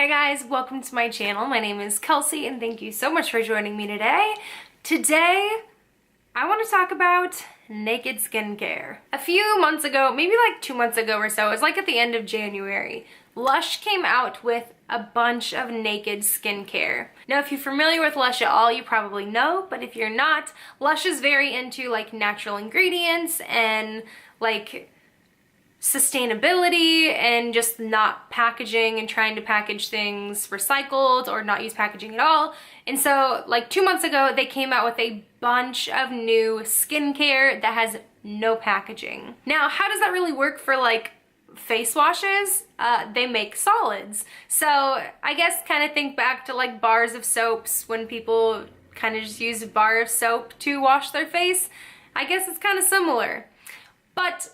Hey guys, welcome to my channel. My name is Kelsey and thank you so much for joining me today. Today, I want to talk about naked skincare. A few months ago, maybe like 2 months ago or so, it was like at the end of January, Lush came out with a bunch of naked skincare. Now, if you're familiar with Lush at all, you probably know, but if you're not, Lush is very into like natural ingredients and like sustainability and just not packaging and trying to package things recycled or not use packaging at all. And so like 2 months ago, they came out with a bunch of new skincare that has no packaging. Now, how does that really work for like face washes? They make solids. So I guess kind of think back to like bars of soaps when people kind of just use a bar of soap to wash their face. I guess it's kind of similar. But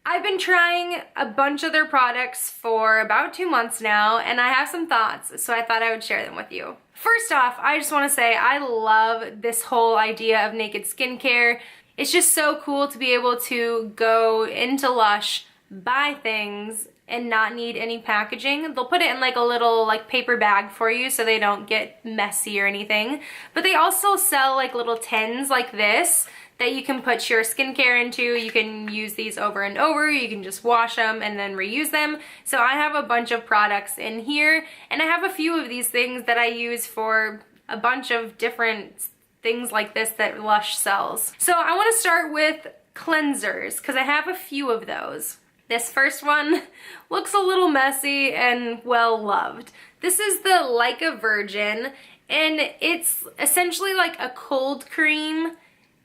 I've been trying a bunch of their products for about 2 months now, and I have some thoughts, so I thought I would share them with you. First off, I just want to say I love this whole idea of naked skincare. It's just so cool to be able to go into Lush, buy things, and not need any packaging. They'll put it in like a little like paper bag for you so they don't get messy or anything. But they also sell like little tins like this that you can put your skincare into. You can use these over and over. You can just wash them and then reuse them. So I have a bunch of products in here, and I have a few of these things that I use for a bunch of different things like this that Lush sells. So I want to start with cleansers because I have a few of those. This first one looks a little messy and well loved. This is the Like a Virgin, and it's essentially like a cold cream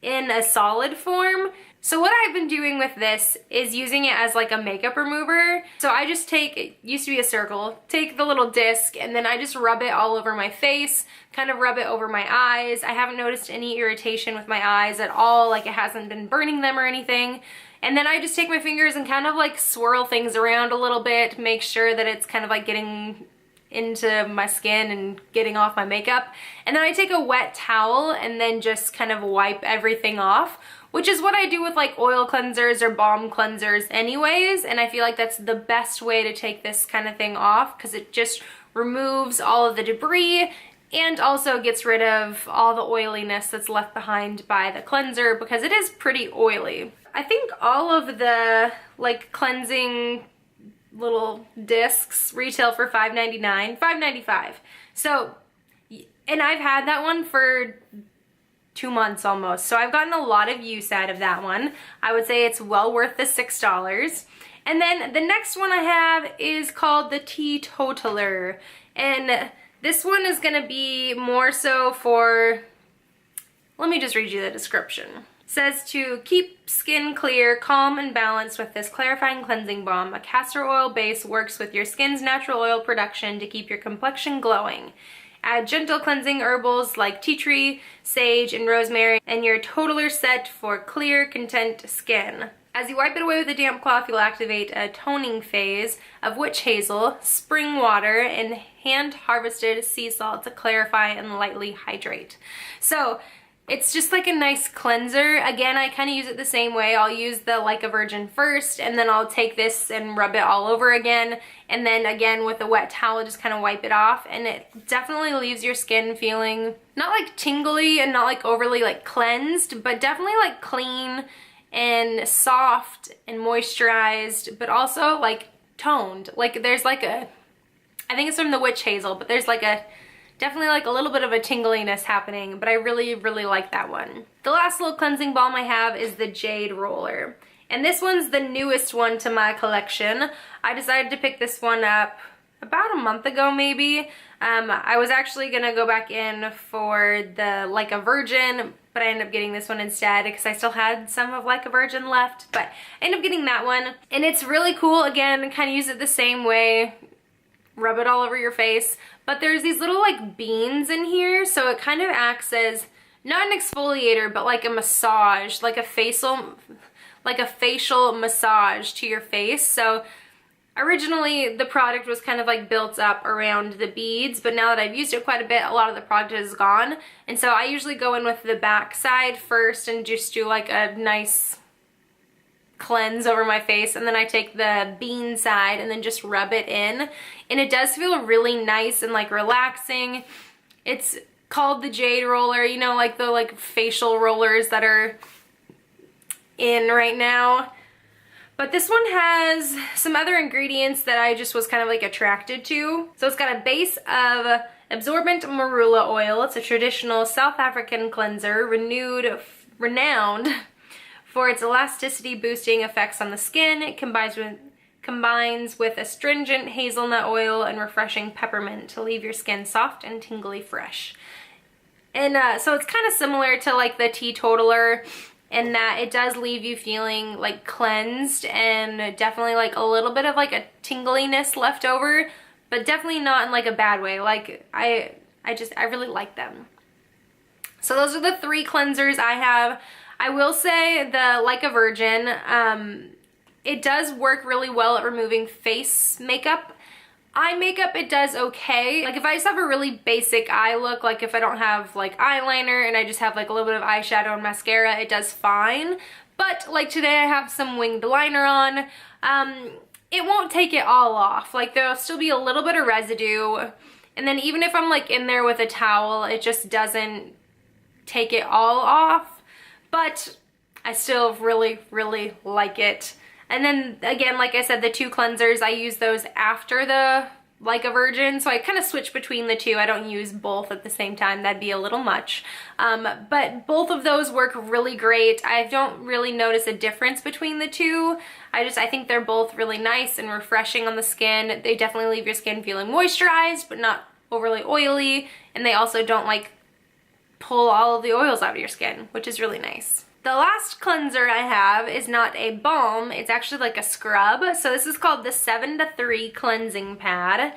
in a solid form. So what I've been doing with this is using it as like a makeup remover. So I just take, it used to be a circle, take the little disc and then I just rub it all over my face, kind of rub it over my eyes. I haven't noticed any irritation with my eyes at all, like it hasn't been burning them or anything. And then I just take my fingers and kind of like swirl things around a little bit, make sure that it's kind of like getting into my skin and getting off my makeup. And then I take a wet towel and then just kind of wipe everything off, which is what I do with like oil cleansers or balm cleansers anyways. And I feel like that's the best way to take this kind of thing off because it just removes all of the debris and also gets rid of all the oiliness that's left behind by the cleanser because it is pretty oily. I think all of the like cleansing little discs retail for $5.99, $5.95. So, and I've had that one for 2 months almost. So I've gotten a lot of use out of that one. I would say it's well worth the $6. And then the next one I have is called the Teetotaler. And this one is gonna be more so for, let me just read you the description. Says to keep skin clear, calm, and balanced with this clarifying cleansing balm. A castor oil base works with your skin's natural oil production to keep your complexion glowing. Add gentle cleansing herbals like tea tree, sage, and rosemary, and you're totaler set for clear, content skin. As you wipe it away with a damp cloth, you'll activate a toning phase of witch hazel, spring water, and hand-harvested sea salt to clarify and lightly hydrate. So, it's just like a nice cleanser. Again, I kind of use it the same way. I'll use the Like a Virgin first, and then I'll take this and rub it all over again. And then again, with a wet towel, just kind of wipe it off. And it definitely leaves your skin feeling not like tingly and not like overly like cleansed, but definitely like clean and soft and moisturized, but also like toned. Like there's like a, I think it's from the witch hazel, but there's like a, definitely like a little bit of a tingliness happening, but I really, really like that one. The last little cleansing balm I have is the Jade Roller. And this one's the newest one to my collection. I decided to pick this one up about a month ago maybe. I was actually gonna go back in for the Like a Virgin, but I ended up getting this one instead because I still had some of Like a Virgin left, but I ended up getting that one. And it's really cool. Again, kind of use it the same way. Rub it all over your face, but there's these little like beans in here, so it kind of acts as not an exfoliator but like a massage, like a facial massage to your face. So originally the product was kind of like built up around the beads, but now that I've used it quite a bit, a lot of the product is gone, and so I usually go in with the back side first and just do like a nice cleanse over my face, and then I take the bean side and then just rub it in, and it does feel really nice and like relaxing. It's called the Jade roller, you know, like the facial rollers that are in right now. But this one has some other ingredients that I just was kind of like attracted to. So it's got a base of absorbent marula oil. It's a traditional South African cleanser, renowned for its elasticity boosting effects on the skin. It combines with astringent hazelnut oil and refreshing peppermint to leave your skin soft and tingly fresh. And so it's kind of similar to like the Teetotaler, in that it does leave you feeling like cleansed and definitely like a little bit of like a tingliness left over, but definitely not in like a bad way. Like I really like them. So those are the 3 cleansers I have. I will say the Like a Virgin, it does work really well at removing face makeup. Eye makeup, it does okay. Like if I just have a really basic eye look, like if I don't have like eyeliner and I just have like a little bit of eyeshadow and mascara, it does fine. But like today I have some winged liner on, it won't take it all off. Like there'll still be a little bit of residue. And then even if I'm like in there with a towel, it just doesn't take it all off. But I still really, really like it. And then again, like I said, the 2 cleansers, I use those after the Like a Virgin, so I kind of switch between the 2. I don't use both at the same time. That'd be a little much. But both of those work really great. I don't really notice a difference between the 2. I think they're both really nice and refreshing on the skin. They definitely leave your skin feeling moisturized, but not overly oily. And they also don't like pull all of the oils out of your skin, which is really nice. The last cleanser I have is not a balm, it's actually like a scrub. So this is called the 7 to 3 Cleansing Pad.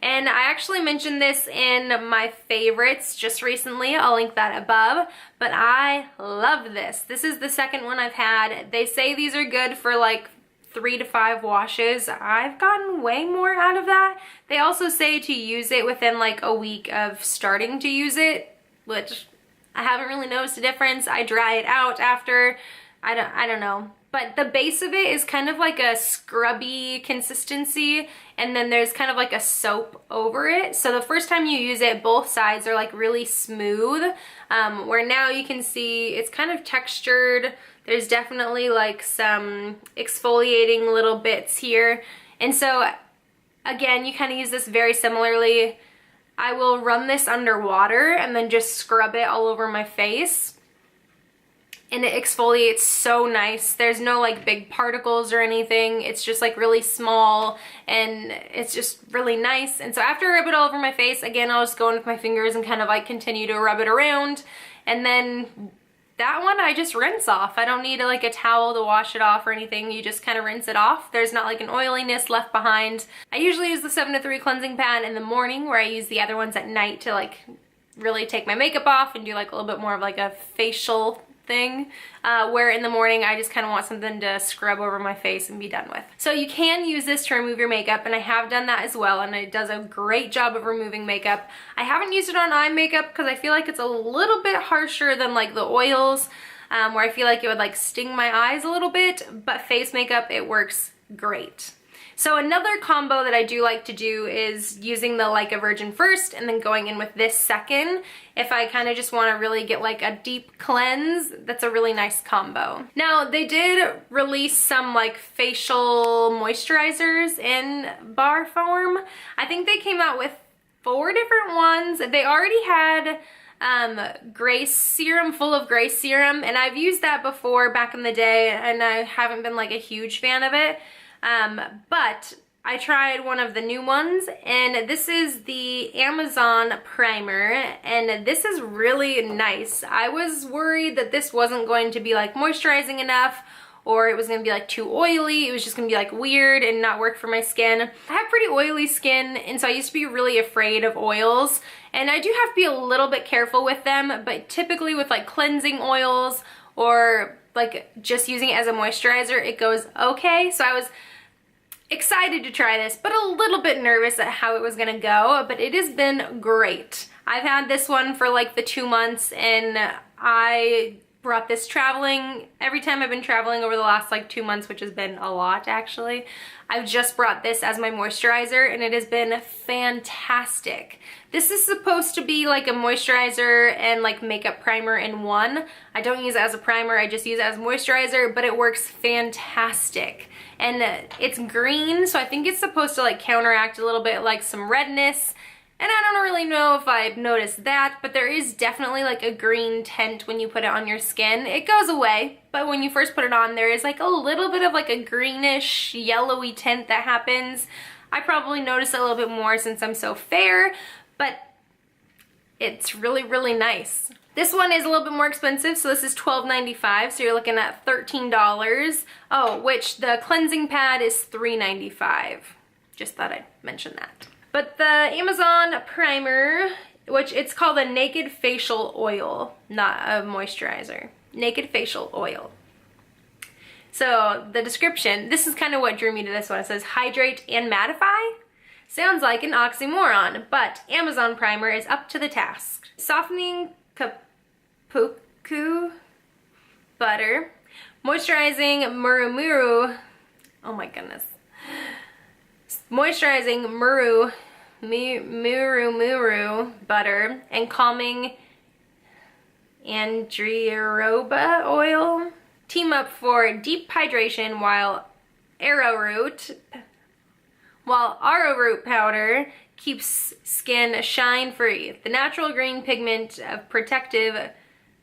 And I actually mentioned this in my favorites just recently. I'll link that above. But I love this. This is the second one I've had. They say these are good for like 3 to 5 washes. I've gotten way more out of that. They also say to use it within like a week of starting to use it, which I haven't really noticed a difference. I dry it out after. I don't know. But the base of it is kind of like a scrubby consistency, and then there's kind of like a soap over it. So the first time you use it, both sides are like really smooth, where now you can see it's kind of textured. There's definitely like some exfoliating little bits here. And so again, you kind of use this very similarly. I will run this under water and then just scrub it all over my face. And it exfoliates so nice. There's no like big particles or anything. It's just like really small and it's just really nice. And so after I rub it all over my face, again, I'll just go in with my fingers and kind of like continue to rub it around. And then that one I just rinse off. I don't need like a towel to wash it off or anything. You just kind of rinse it off. There's not like an oiliness left behind. I usually use the 7 to 3 cleansing pad in the morning, where I use the other ones at night to like really take my makeup off and do like a little bit more of like a facial thing, where in the morning I just kind of want something to scrub over my face and be done with. So you can use this to remove your makeup, and I have done that as well, and it does a great job of removing makeup. I haven't used it on eye makeup because I feel like it's a little bit harsher than like the oils, where I feel like it would like sting my eyes a little bit, but face makeup, it works great. So another combo that I do like to do is using the Like a Virgin first and then going in with this second. If I kind of just want to really get like a deep cleanse, that's a really nice combo. Now they did release some like facial moisturizers in bar form. I think they came out with 4 different ones. They already had Grace serum, full of Grace serum, and I've used that before back in the day, and I haven't been like a huge fan of it. But I tried one of the new ones, and this is the Amazon primer, and this is really nice. I was worried that this wasn't going to be like moisturizing enough, or it was going to be like too oily. It was just going to be like weird and not work for my skin. I have pretty oily skin, and so I used to be really afraid of oils, and I do have to be a little bit careful with them, but typically with like cleansing oils or like just using it as a moisturizer, it goes okay. So I was excited to try this, but a little bit nervous at how it was gonna go, but it has been great. I've had this one for like the 2 months, and I brought this traveling. Every time I've been traveling over the last like 2 months, which has been a lot actually, I've just brought this as my moisturizer and it has been fantastic. This is supposed to be like a moisturizer and like makeup primer in one. I don't use it as a primer, I just use it as moisturizer, but it works fantastic. And it's green, so I think it's supposed to like counteract a little bit like some redness. And I don't really know if I've noticed that, but there is definitely like a green tint when you put it on your skin. It goes away, but when you first put it on, there is like a little bit of like a greenish, yellowy tint that happens. I probably notice it a little bit more since I'm so fair, but it's really, really nice. This one is a little bit more expensive, so this is $12.95, so you're looking at $13. Oh, which the cleansing pad is $3.95. Just thought I'd mention that. But the Amazon primer, which it's called a Naked Facial Oil, not a moisturizer. Naked Facial Oil. So the description, this is kind of what drew me to this one. It says hydrate and mattify. Sounds like an oxymoron, but Amazon primer is up to the task. Softening kapuku butter, moisturizing murumuru, oh my goodness. Moisturizing murumuru butter and calming andreoba oil team up for deep hydration, while arrowroot powder keeps skin shine free. The natural green pigment of protective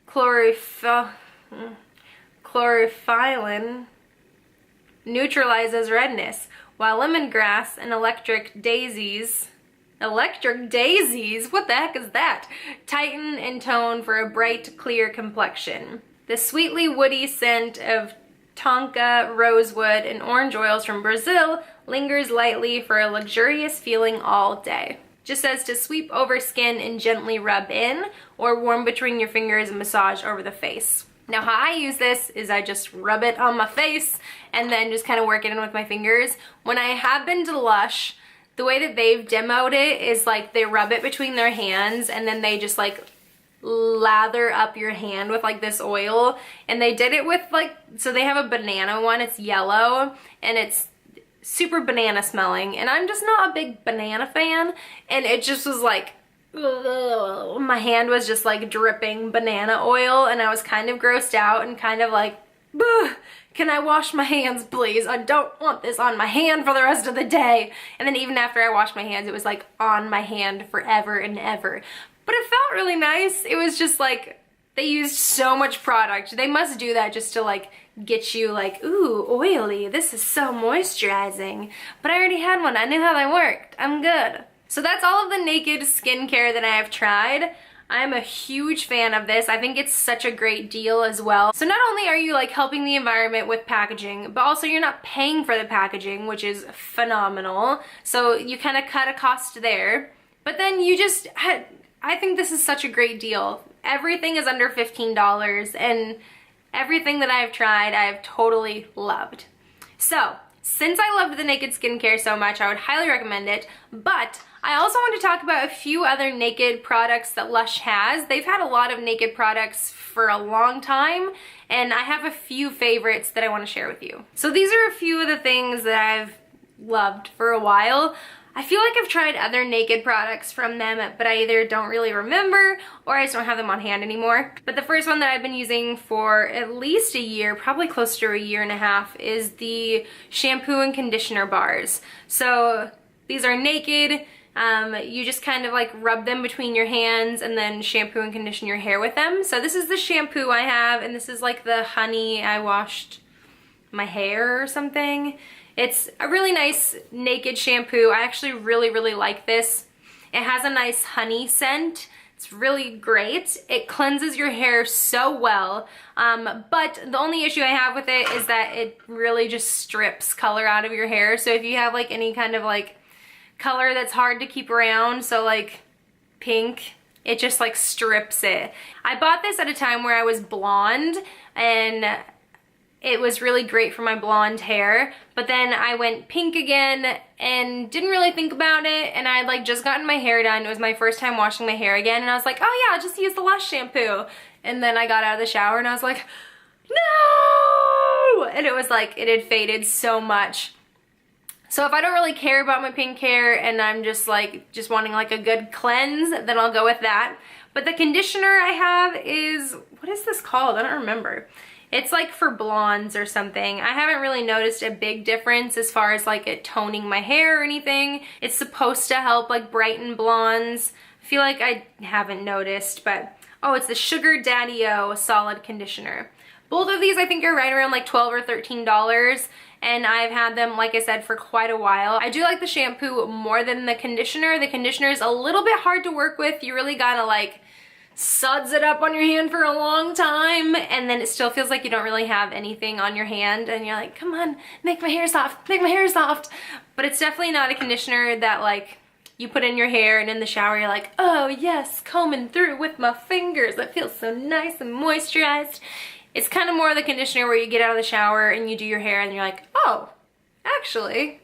chlorophyllin neutralizes redness, while lemongrass and electric daisies, what the heck is that? Tighten and tone for a bright, clear complexion. The sweetly woody scent of tonka, rosewood, and orange oils from Brazil lingers lightly for a luxurious feeling all day. Just says to sweep over skin and gently rub in, or warm between your fingers and massage over the face. Now how I use this is I just rub it on my face and then just kind of work it in with my fingers. When I have been to Lush, the way that they've demoed it is like they rub it between their hands and then they just like lather up your hand with like this oil. And they did it with like, so they have a banana one, it's yellow and it's super banana smelling. And I'm just not a big banana fan. And it just was like, ugh, my hand was just like dripping banana oil and I was kind of grossed out and kind of like, can I wash my hands please? I don't want this on my hand for the rest of the day. And then even after I washed my hands, it was like on my hand forever and ever. But it felt really nice. It was just like, they used so much product. They must do that just to like get you like, ooh, oily, this is so moisturizing. But I already had one, I knew how they worked, I'm good. So that's all of the Naked skincare that I have tried. I'm a huge fan of this. I think it's such a great deal as well. So not only are you like helping the environment with packaging, but also you're not paying for the packaging, which is phenomenal. So you kind of cut a cost there. But then you just, I think this is such a great deal. Everything is under $15 and everything that I've tried, I've totally loved. So since I loved the Naked skincare so much, I would highly recommend it. But I also want to talk about a few other Naked products that Lush has. They've had a lot of Naked products for a long time, and I have a few favorites that I want to share with you. So these are a few of the things that I've loved for a while. I feel like I've tried other Naked products from them, but I either don't really remember or I just don't have them on hand anymore. But the first one that I've been using for at least a year, probably close to a year and a half, is the shampoo and conditioner bars. So these are Naked. You just kind of like rub them between your hands and then shampoo and condition your hair with them. So this is the shampoo I have, and this is like the honey I washed my hair or something. It's a really nice Naked shampoo. I actually really like this. It has a nice honey scent. It's really great. It cleanses your hair so well. But the only issue I have with it is that it really just strips color out of your hair. So if you have like any kind of like color that's hard to keep around, so like pink, it just like strips it. I bought this at a time where I was blonde and it was really great for my blonde hair, but then I went pink again and didn't really think about it, and I had like just gotten my hair done. It was my first time washing my hair again, and I was like, oh yeah, I'll just use the Lush shampoo. and then I got out of the shower and I was like, no! And it was like, it had faded so much. So if I don't really care about my pink hair and I'm just wanting like a good cleanse, then I'll go with that. But the conditioner I have is, what is this called? I don't remember. It's like for blondes or something. I haven't really noticed a big difference as far as like it toning my hair or anything. It's supposed to help like brighten blondes. I feel like I haven't noticed, but oh, it's the Sugar Daddy-O solid conditioner. Both of these I think are right around like $12 or $13, and I've had them, like I said, for quite a while. I do like the shampoo more than the conditioner. The conditioner is a little bit hard to work with. You really gotta like suds it up on your hand for a long time, and then it still feels like you don't really have anything on your hand, and you're like, come on, make my hair soft, make my hair soft. But it's definitely not a conditioner that like you put in your hair and in the shower you're like, oh yes, combing through with my fingers, that feels so nice and moisturized. It's kind of more the conditioner where you get out of the shower and you do your hair and you're like, oh, actually,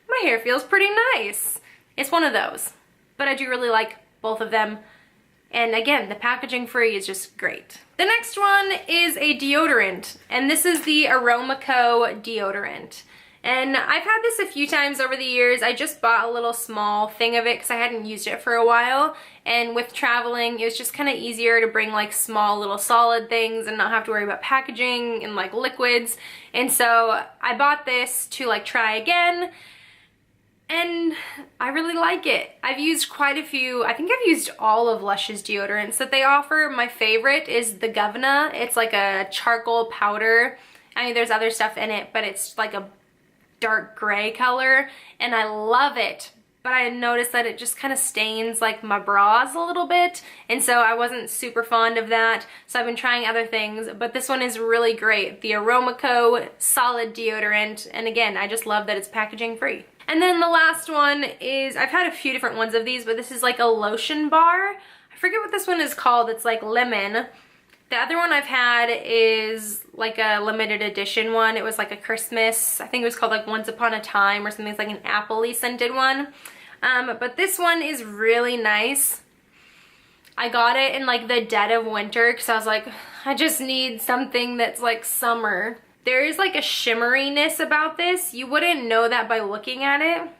my hair feels pretty nice. It's one of those. But I do really like both of them. And again, the packaging free is just great. The next one is a deodorant, and this is the Aromaco deodorant. And I've had this a few times over the years. I just bought a little small thing of it because I hadn't used it for a while. And with traveling, it was just kind of easier to bring like small little solid things and not have to worry about packaging and like liquids. And so I bought this to like try again. And I really like it. I've used quite a few, I think I've used all of Lush's deodorants that they offer. My favorite is the Governor. It's like a charcoal powder. I mean, there's other stuff in it, but it's like a dark gray color, and I love it. But I noticed that it just kind of stains like my bras a little bit, and so I wasn't super fond of that. So I've been trying other things, but this one is really great. The Aromaco solid deodorant, and again, I just love that it's packaging free. And then the last one is, I've had a few different ones of these, but this is like a Lotion Bar. I forget what this one is called. It's like lemon. The other one I've had is like a limited edition one. It was like a Christmas, I think it was called like Once Upon a Time or something. It's like an apple-y scented one. But this one is really nice. I got it in like the dead of winter because I was like, I just need something that's like summer. There is like a shimmeriness about this. You wouldn't know that by looking at it.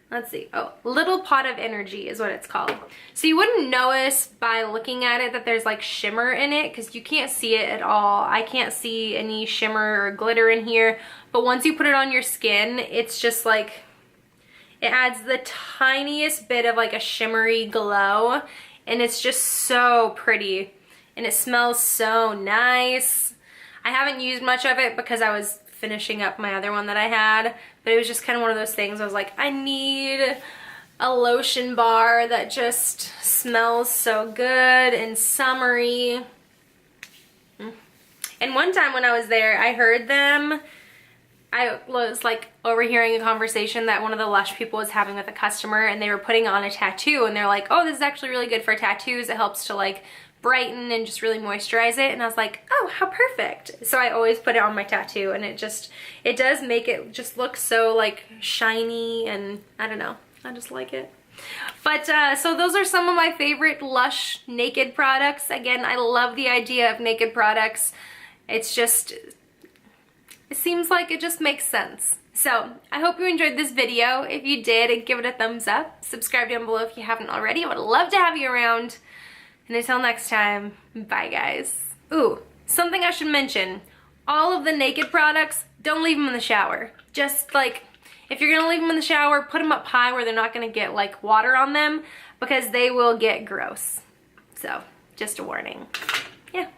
Let's see. Oh, Little Pot of Energy is what it's called. So you wouldn't notice by looking at it that there's like shimmer in it because you can't see it at all. I can't see any shimmer or glitter in here. But once you put it on your skin, it's just like, it adds the tiniest bit of like a shimmery glow. And it's just so pretty. And it smells so nice. I haven't used much of it because I was finishing up my other one that I had, but it was just kind of one of those things. I was like, I need a lotion bar that just smells so good and summery. And one time when I was there, I heard them, I was like overhearing a conversation that one of the Lush people was having with a customer, and they were putting on a tattoo, and they're like, oh, this is actually really good for tattoos. It helps to like brighten and just really moisturize it. And I was like, oh, how perfect. So I always put it on my tattoo, and it does make it just look so like shiny, and I don't know, I just like it. But so those are some of my favorite Lush Naked products. Again, I love the idea of naked products. It's just, it seems like it just makes sense. So I hope you enjoyed this video. If you did, give it a thumbs up. Subscribe down below if you haven't already. I would love to have you around. And until next time, bye guys. Ooh, something I should mention. All of the Naked products, don't leave them in the shower. Just like, if you're gonna leave them in the shower, put them up high where they're not gonna get like water on them, because they will get gross. So, just a warning. Yeah.